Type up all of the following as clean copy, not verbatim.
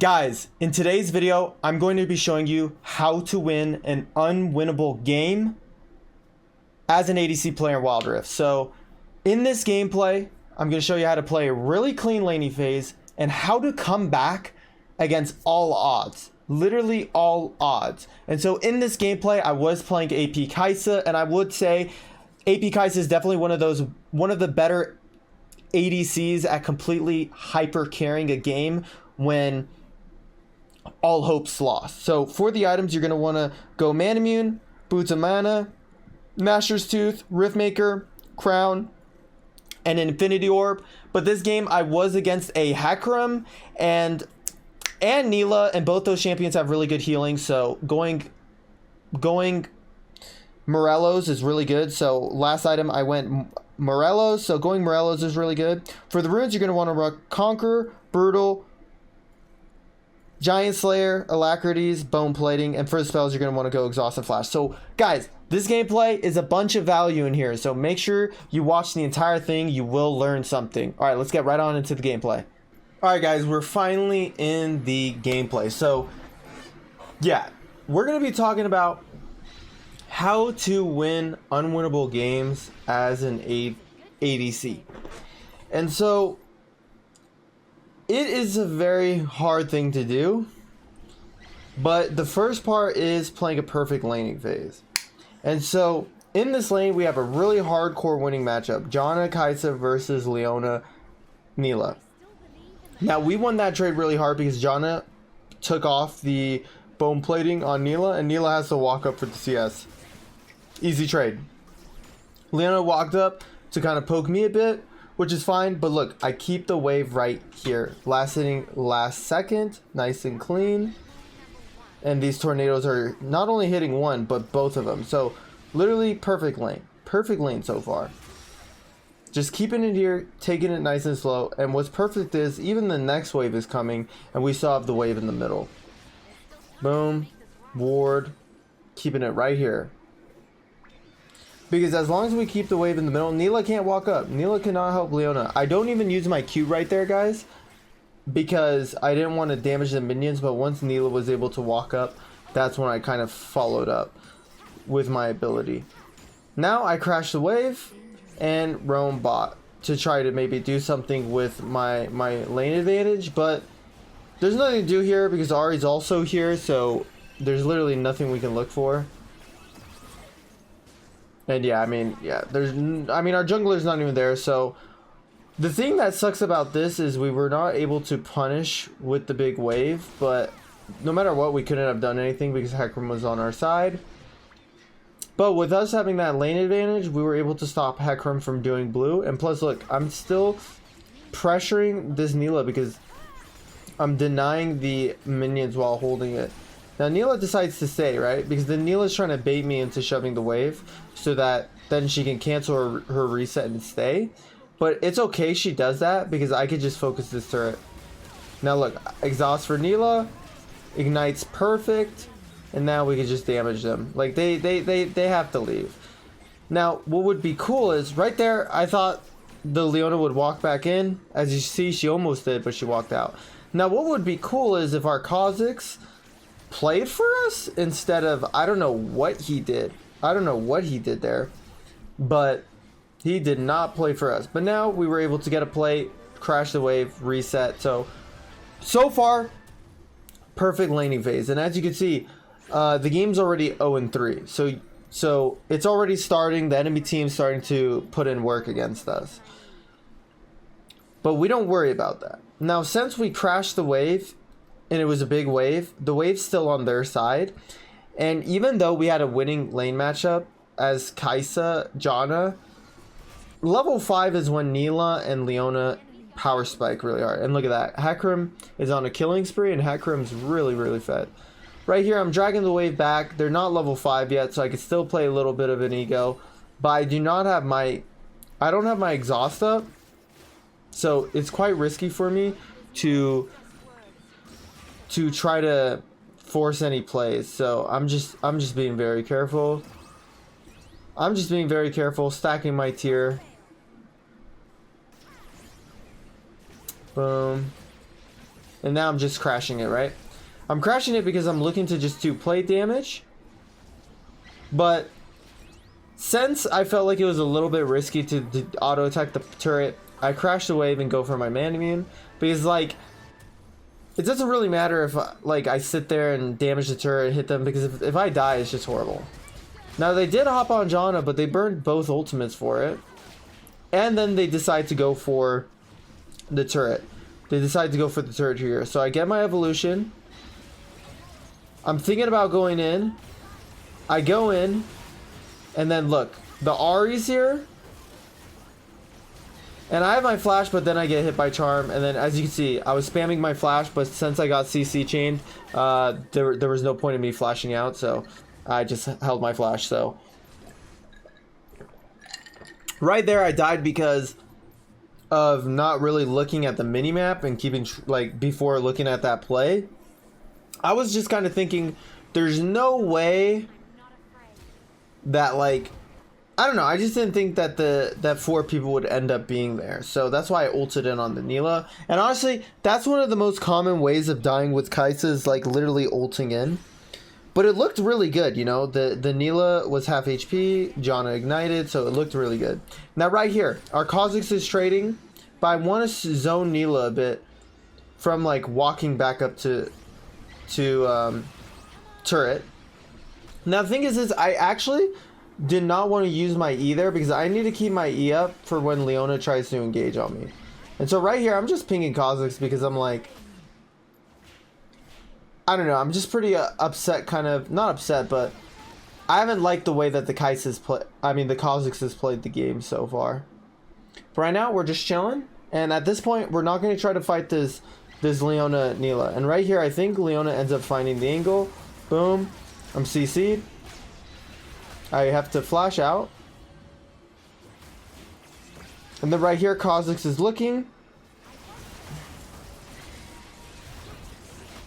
Guys, in today's video, I'm going to be showing you how to win an unwinnable game as an ADC player in Wild Rift. So in this gameplay, I'm going to show you how to play a really clean laning phase and how to come back against all odds. Literally all odds. And so in this gameplay, I was playing AP Kai'Sa, and I would say AP Kai'Sa is definitely one of the better ADCs at completely hyper carrying a game when all hope's lost. So for the items, you're going to want to go Mana Immune, Boots of Mana, Master's Tooth, Riftmaker, Crown, and an Infinity Orb. But this game, I was against a Hecarim and Nila, and both those champions have really good healing. So going Morelos is really good. So last item, I went Morelos. So going Morelos is really good. For the runes, you're going to want to run Conquer, Brutal, Giant Slayer, Alacrities, Bone Plating, and for the spells, you're going to want to go Exhaust and Flash. So, guys, this gameplay is a bunch of value in here, so make sure you watch the entire thing. You will learn something. All right, let's get right on into the gameplay. All right, guys, we're finally in the gameplay. So, yeah, we're going to be talking about how to win unwinnable games as an ADC. And so it is a very hard thing to do, but the first part is playing a perfect laning phase. And so in this lane, we have a really hardcore winning matchup, Janna Kai'Sa versus Leona Nila. Now, we won that trade really hard because Janna took off the bone plating on Nila, and Nila has to walk up for the CS. Easy trade. Leona walked up to kind of poke me a bit, which is fine, but look, I keep the wave right here. Last hitting last second, nice and clean. And these tornadoes are not only hitting one, but both of them. So literally perfect lane. Perfect lane so far. Just keeping it here, taking it nice and slow. And what's perfect is even the next wave is coming, and we still have the wave in the middle. Boom, ward, keeping it right here. Because as long as we keep the wave in the middle, Nila can't walk up. Nila cannot help Leona. I don't even use my Q right there, guys, because I didn't want to damage the minions. But once Nila was able to walk up, that's when I kind of followed up with my ability. Now I crash the wave and roam bot to try to maybe do something with my lane advantage. But there's nothing to do here because Ahri's also here. So there's literally nothing we can look for. And yeah, I mean, our jungler's not even there. So the thing that sucks about this is we were not able to punish with the big wave, but no matter what, we couldn't have done anything because Hecarim was on our side. But with us having that lane advantage, we were able to stop Hecarim from doing blue. And plus, look, I'm still pressuring this Nila because I'm denying the minions while holding it. Now Nila decides to stay, right? Because then Nila's trying to bait me into shoving the wave so that then she can cancel her reset and stay. But it's okay she does that because I could just focus this turret. Now look, exhaust for Nila, ignites perfect, and now we can just damage them. Like they have to leave. Now what would be cool is right there, I thought the Leona would walk back in. As you see, she almost did, but she walked out. Now what would be cool is if our Kha'Zix played for us instead of, I don't know what he did. I don't know what he did there, but he did not play for us. But now we were able to get a play, crash the wave, reset. So far, perfect laning phase. And as you can see, the game's already 0-3. So it's already starting. The enemy team's starting to put in work against us. But we don't worry about that. Now, since we crashed the wave, and it was a big wave, the wave's still on their side. And even though we had a winning lane matchup as Kai'Sa, Janna, level 5 is when Nila and Leona power spike really hard. And look at that. Hecarim is on a killing spree, and Hecarim's really, really fed. Right here, I'm dragging the wave back. They're not level 5 yet, so I can still play a little bit of an ego. But I do not have I don't have my exhaust up. So it's quite risky for me to try to force any plays. So I'm just being very careful. I'm just being very careful, stacking my tier. Boom. And now I'm just crashing it, right? I'm crashing it because I'm looking to just do plate damage. But since I felt like it was a little bit risky to auto attack the turret, I crashed the wave and go for my man immune. Because like, it doesn't really matter if like I sit there and damage the turret, hit them, because if I die, it's just horrible. Now they did hop on Janna, but they burned both ultimates for it. And then they decide to go for the turret. They decide to go for the turret here. So I get my evolution. I'm thinking about going in. I go in. And then look, the Ari's here. And I have my flash, but then I get hit by charm. And then as you can see, I was spamming my flash, but since I got CC chained, there was no point in me flashing out. So I just held my flash. So right there, I died because of not really looking at the minimap and keeping like before looking at that play. I was just kind of thinking, there's no way that like, I don't know, I just didn't think that that 4 people would end up being there. So that's why I ulted in on the Nilah. And honestly, that's one of the most common ways of dying with Kai'Sa, is like literally ulting in. But it looked really good, you know. The Nilah was half HP, Janna ignited, so it looked really good. Now right here, our Kha'Zix is trading, but I want to zone Nilah a bit from like walking back up to turret. Now the thing is I actually did not want to use my E there because I need to keep my E up for when Leona tries to engage on me. And so right here, I'm just pinging Kha'Zix because I'm like, I don't know, I'm just pretty upset, kind of, not upset, but I haven't liked the way that the Kha'Zix has played the game so far. But right now, we're just chilling, and at this point, we're not going to try to fight this Leona Nilah. And right here, I think Leona ends up finding the angle. Boom. I'm CC'd. I have to flash out. And then right here, Kha'Zix is looking.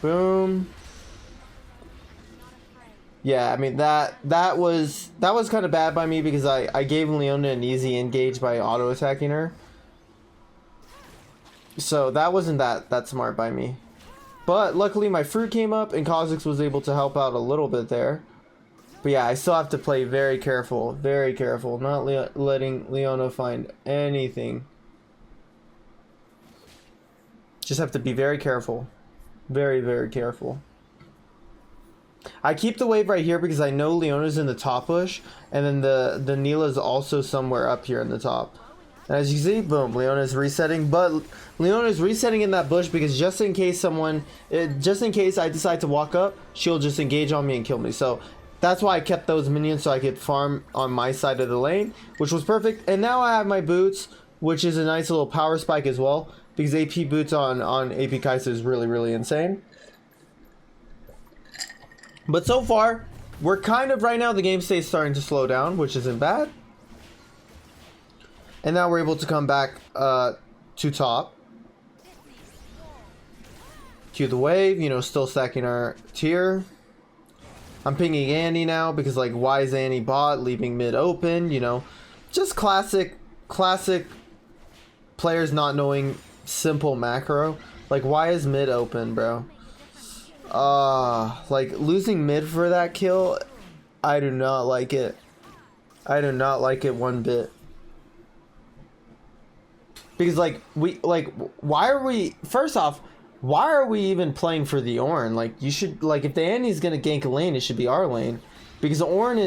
Boom. Yeah, I mean that was kind of bad by me because I gave Leona an easy engage by auto attacking her. So that wasn't that smart by me. But luckily my fruit came up and Kha'Zix was able to help out a little bit there. But yeah, I still have to play very careful, not letting Leona find anything. Just have to be very careful. Very, very careful. I keep the wave right here because I know Leona's in the top bush, and then the Nilah's also somewhere up here in the top. And as you see, boom, Leona's resetting, but Leona's resetting in that bush because just in case I decide to walk up, she'll just engage on me and kill me. So that's why I kept those minions so I could farm on my side of the lane, which was perfect. And now I have my boots, which is a nice little power spike as well, because AP boots on AP Kai'Sa is really, really insane. But so far, we're kind of, right now, the game state's starting to slow down, which isn't bad. And now we're able to come back to top. Cue the wave, you know, still stacking our tier. I'm pinging Annie now because, like, why is Annie bot, leaving mid open, you know. Just classic players not knowing simple macro. Like, why is mid open, bro? Like, losing mid for that kill, I do not like it. I do not like it one bit. Because, like, why are we, first off, why are we even playing for the Ornn? Like, you should, like, if the Annie's gonna gank a lane, it should be our lane. Because Ornn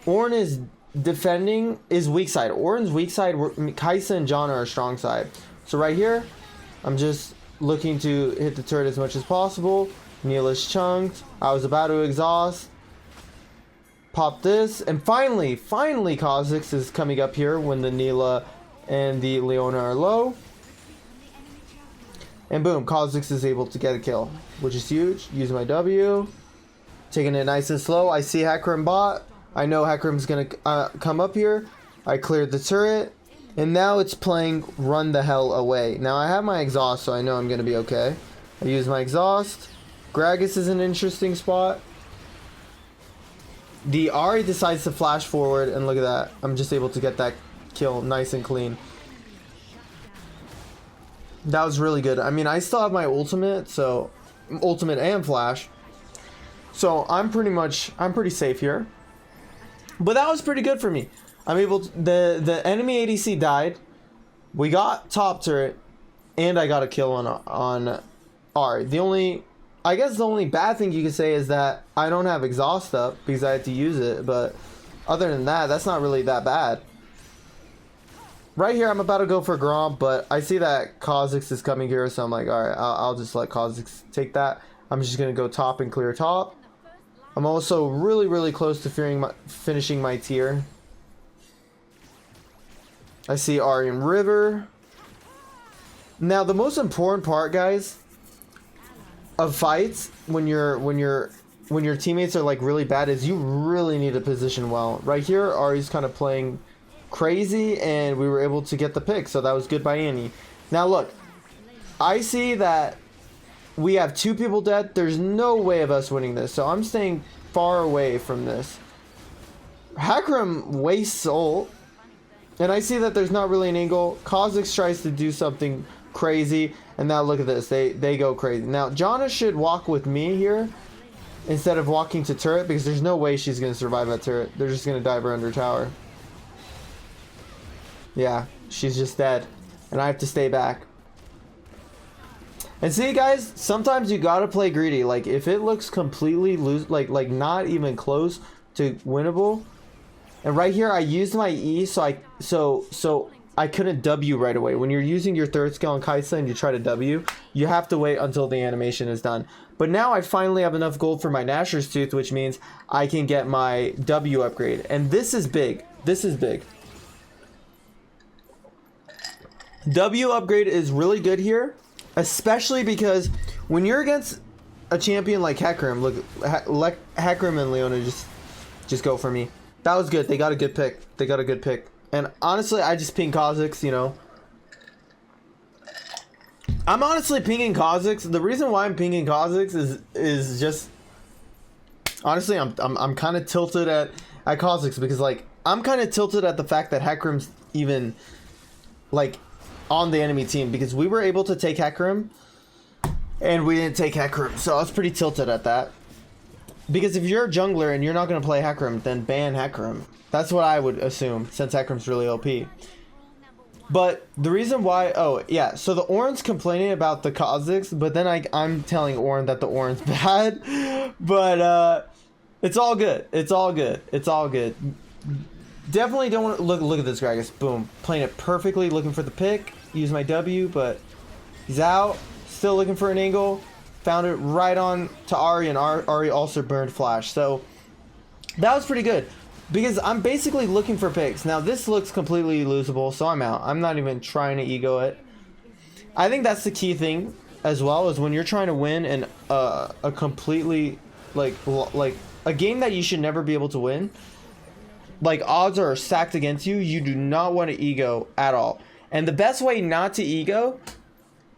Ornn is defending, is weak side. Ornn's weak side, Kai'Sa and Janna are strong side. So right here, I'm just looking to hit the turret as much as possible. Nilah's chunked. I was about to exhaust. Pop this. And finally Kha'Zix is coming up here when the Nilah and the Leona are low. And boom, Kha'Zix is able to get a kill, which is huge. Use my W. Taking it nice and slow. I see Hecarim bot. I know Hecarim's going to come up here. I cleared the turret. And now it's playing run the hell away. Now I have my exhaust, so I know I'm going to be okay. I use my exhaust. Gragas is an interesting spot. The Ahri decides to flash forward, and look at that. I'm just able to get that kill nice and clean. That was really good. I mean, I still have my ultimate, so ultimate and flash. So I'm pretty safe here. But that was pretty good for me. I'm able to, the enemy ADC died. We got top turret, and I got a kill on Ari. I guess the only bad thing you could say is that I don't have exhaust up because I had to use it, but other than that, that's not really that bad. Right here, I'm about to go for Gromp, but I see that Kha'Zix is coming here, so I'm like, alright, I'll just let Kha'Zix take that. I'm just going to go top and clear top. I'm also really, really close to finishing my tier. I see Aryan River. Now, the most important part, guys, of fights when your teammates are like really bad is you really need to position well. Right here, Ari's kind of playing crazy, and we were able to get the pick, so that was good by Annie. Now look, I see that we have 2 people dead. There's no way of us winning this, so I'm staying far away from this. Hakram wastes ult, and I see that there's not really an angle. Kha'Zix tries to do something crazy, and now look at this, they go crazy. Now Janna should walk with me here instead of walking to turret, because there's no way she's going to survive that turret. They're just going to dive her under tower. Yeah, she's just dead, and I have to stay back. And see, guys, sometimes you gotta play greedy. Like, if it looks completely loose, like not even close to winnable, and right here I used my E, so I couldn't W right away. When you're using your third skill on Kaisa and you try to W, you have to wait until the animation is done. But now I finally have enough gold for my Nashor's Tooth, which means I can get my W upgrade, and this is big. This is big. W upgrade is really good here, especially because when you're against a champion like Hecarim, look, Hecarim and Leona just go for me. That was good. They got a good pick. They got a good pick. And honestly, I just ping Kha'Zix, you know. I'm honestly pinging Kha'Zix. The reason why I'm pinging Kha'Zix is just honestly, I'm kind of tilted at Kha'Zix because, like, I'm kind of tilted at the fact that Hecarim's even like on the enemy team, because we were able to take Hecarim and we didn't take Hecarim, so I was pretty tilted at that. Because if you're a jungler and you're not going to play Hecarim, then ban Hecarim. That's what I would assume, since Hecarim's really OP. But the reason why, oh yeah, so the Ornn's complaining about the Kha'Zix, but then I'm telling Ornn that the Ornn's bad. But it's all good. It's all good. It's all good. Definitely don't want to look at this Gragas. Boom, playing it perfectly, looking for the pick. Use my W, but he's out. Still looking for an angle. Found it right on to Ari, and Ari also burned flash. So that was pretty good, because I'm basically looking for picks. Now this looks completely losable, so I'm out. I'm not even trying to ego it. I think that's the key thing as well, is when you're trying to win and a completely like a game that you should never be able to win. Like, odds are stacked against you. You do not want to ego at all. And the best way not to ego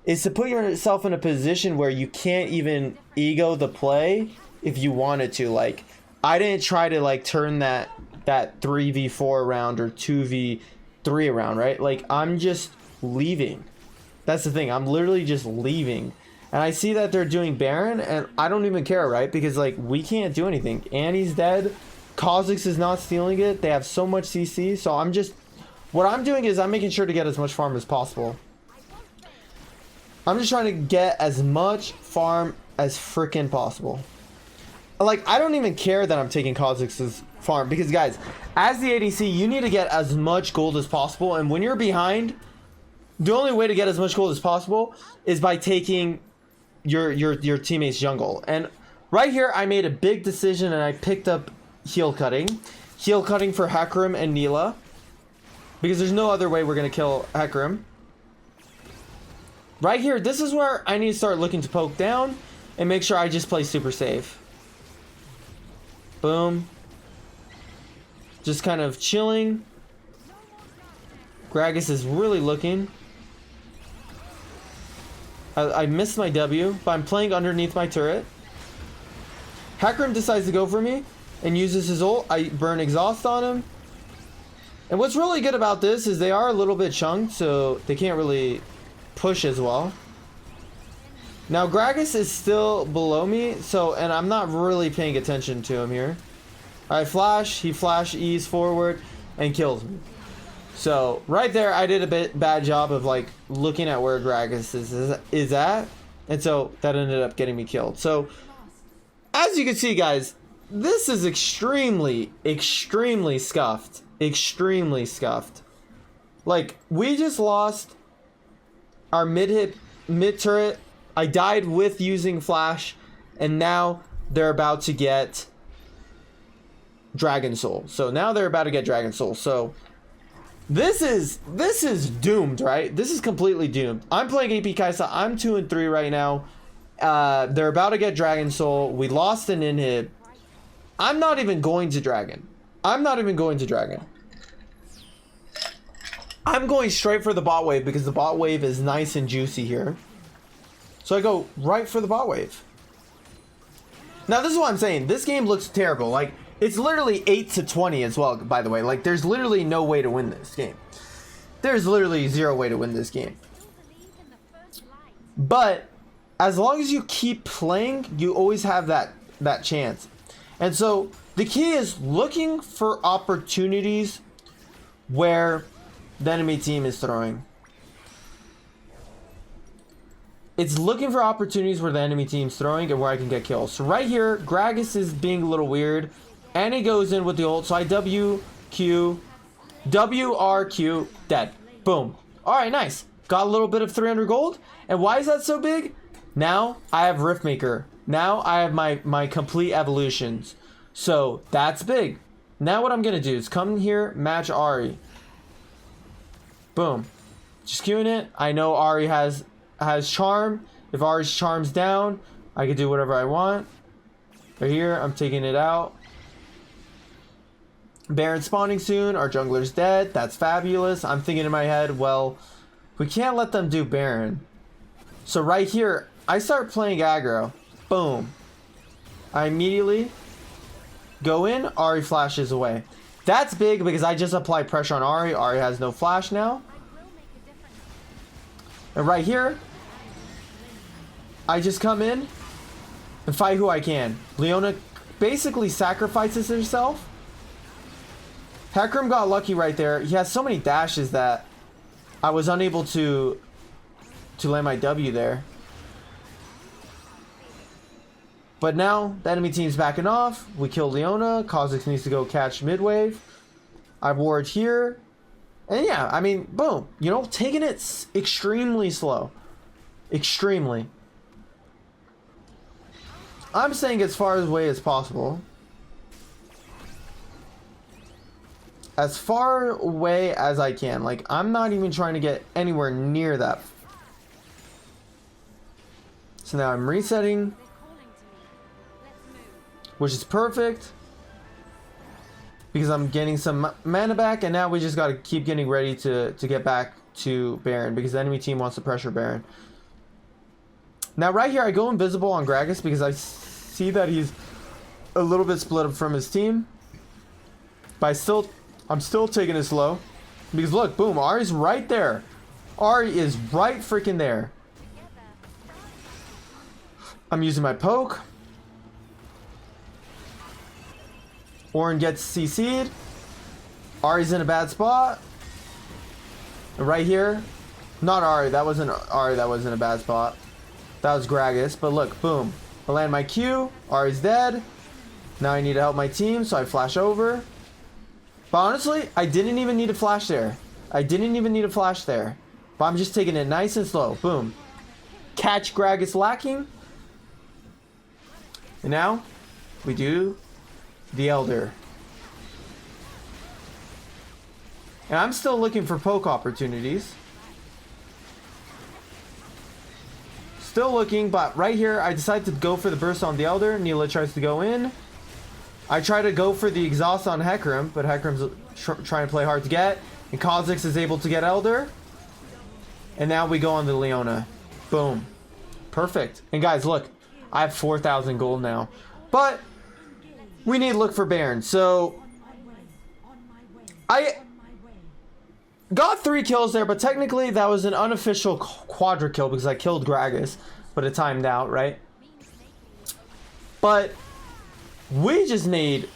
is to put yourself in a position where you can't even ego the play if you wanted to. Like, I didn't try to like turn that 3v4 round or 2v3 round, right? Like, I'm just leaving. That's the thing. I'm literally just leaving. And I see that they're doing Baron, and I don't even care, right? Because, like, we can't do anything. Annie's dead. Kha'Zix is not stealing it. They have so much CC, so I'm just... What I'm doing is I'm making sure to get as much farm as possible. I'm just trying to get as much farm as freaking possible. Like, I don't even care that I'm taking Kha'Zix's farm, because, guys, as the ADC, you need to get as much gold as possible, and when you're behind, the only way to get as much gold as possible is by taking your teammate's jungle. And right here, I made a big decision, and I picked up heal cutting for Hecarim and Neela, because there's no other way we're gonna kill Hecarim. Right here, this is where I need to start looking to poke down and make sure I just play super safe. Boom. Just kind of chilling. Gragas is really looking. I missed my W, but I'm playing underneath my turret. Hecarim decides to go for me and uses his ult. I burn exhaust on him. And what's really good about this is they are a little bit chunked, so they can't really push as well. Now Gragas is still below me, so, and I'm not really paying attention to him here. I flash, he flash E's forward and kills me. So right there, I did a bit bad job of like looking at where Gragas is at, and so that ended up getting me killed. So as you can see, guys, this is extremely scuffed. Extremely scuffed. Like, we just lost our mid turret. I died with using flash, and now they're about to get Dragon Soul. So now they're about to get Dragon Soul. So this is doomed, right? This is completely doomed. I'm playing AP Kaisa. I'm 2-3 right now. They're about to get Dragon Soul. We lost an inhib. I'm not even going to Dragon. I'm going straight for the bot wave because the bot wave is nice and juicy here. So I go right for the bot wave. Now this is what I'm saying. This game looks terrible. Like, it's literally 8-20 as well, by the way. Like, there's literally no way to win this game. There's literally zero way to win this game. But as long as you keep playing, you always have that chance. And so the key is looking for opportunities where the enemy team is throwing. It's looking for opportunities where the enemy team's throwing and where I can get kills. So right here, Gragas is being a little weird. And he goes in with the ult. So I WQ, WRQ, dead. Boom. Alright, nice. Got a little bit of 300 gold. And why is that so big? Now I have Riftmaker. Now I have my complete evolutions. So that's big. Now what I'm going to do is come in here, match Ahri. Boom. Just queuing it. I know Ahri has charm. If Ahri's charm's down, I can do whatever I want. Right here, I'm taking it out. Baron spawning soon. Our jungler's dead. That's fabulous. I'm thinking in my head, well, we can't let them do Baron. So right here, I start playing aggro. Boom. I immediately go in. Ahri flashes away. That's big because I just apply pressure on Ahri. Ahri has no flash now. And right here, I just come in and fight who I can. Leona basically sacrifices herself. Hecarim got lucky right there. He has so many dashes that I was unable to land my W there. But now the enemy team's backing off. We kill Leona. Kha'Zix needs to go catch mid-wave. I ward here. And yeah, I mean, boom. You know, taking it extremely slow. Extremely. I'm saying as far away as possible. As far away as I can. Like, I'm not even trying to get anywhere near that. So now I'm resetting, which is perfect because I'm getting some mana back, and now we just got to keep getting ready to get back to Baron because the enemy team wants to pressure Baron. Now right here I go invisible on Gragas because I see that he's a little bit split up from his team, but I'm still taking it slow because look, boom, Ahri's right there. Ahri is right freaking there. I'm using my poke. Ornn gets CC'd. Ahri's in a bad spot. Right here. Not Ahri. That wasn't Ahri. That wasn't a bad spot. That was Gragas. But look, boom. I land my Q. Ahri's dead. Now I need to help my team, so I flash over. But honestly, I didn't even need to flash there. But I'm just taking it nice and slow. Boom. Catch Gragas lacking. And now we do the Elder. And I'm still looking for poke opportunities. Still looking, but right here I decide to go for the burst on the Elder. Neela tries to go in. I try to go for the exhaust on Hecarim, but Hecarim's trying to play hard to get. And Kha'Zix is able to get Elder. And now we go on the Leona. Boom. Perfect. And guys, look. I have 4,000 gold now. But we need to look for Baron. So got 3 kills there, but technically that was an unofficial quadra kill because I killed Gragas, but it timed out, right? But we just made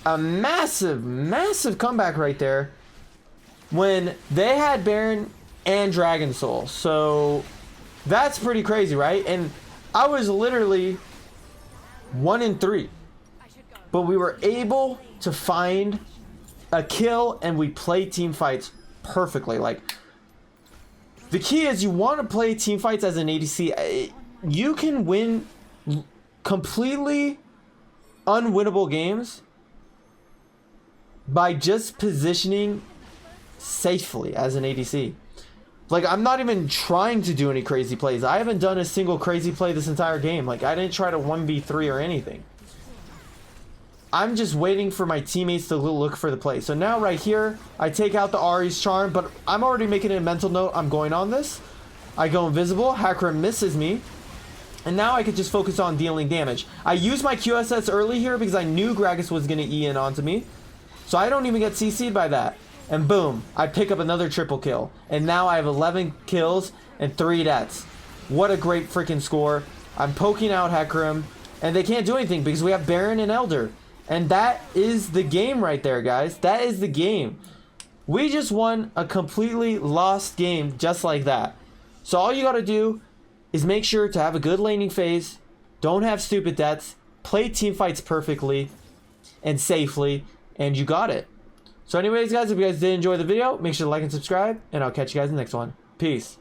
a massive, massive comeback right there when they had Baron and Dragon Soul. So that's pretty crazy, right? And I was literally 1 in 3, but we were able to find a kill and we play team fights perfectly. Like, the key is you want to play team fights as an ADC. You can win completely unwinnable games by just positioning safely as an ADC. Like, I'm not even trying to do any crazy plays. I haven't done a single crazy play this entire game. Like, I didn't try to 1v3 or anything. I'm just waiting for my teammates to look for the play. So now right here, I take out the Ari's charm, but I'm already making a mental note. I'm going on this. I go invisible. Hakram misses me. And now I could just focus on dealing damage. I used my QSS early here because I knew Gragas was going to E in onto me. So I don't even get CC'd by that. And boom, I pick up another triple kill. And now I have 11 kills and 3 deaths. What a great freaking score. I'm poking out Hakram. And they can't do anything because we have Baron and Elder. And that is the game right there, guys. That is the game. We just won a completely lost game just like that. So all you got to do is make sure to have a good laning phase. Don't have stupid deaths. Play team fights perfectly and safely. And you got it. So anyways, guys, if you guys did enjoy the video, make sure to like and subscribe. And I'll catch you guys in the next one. Peace.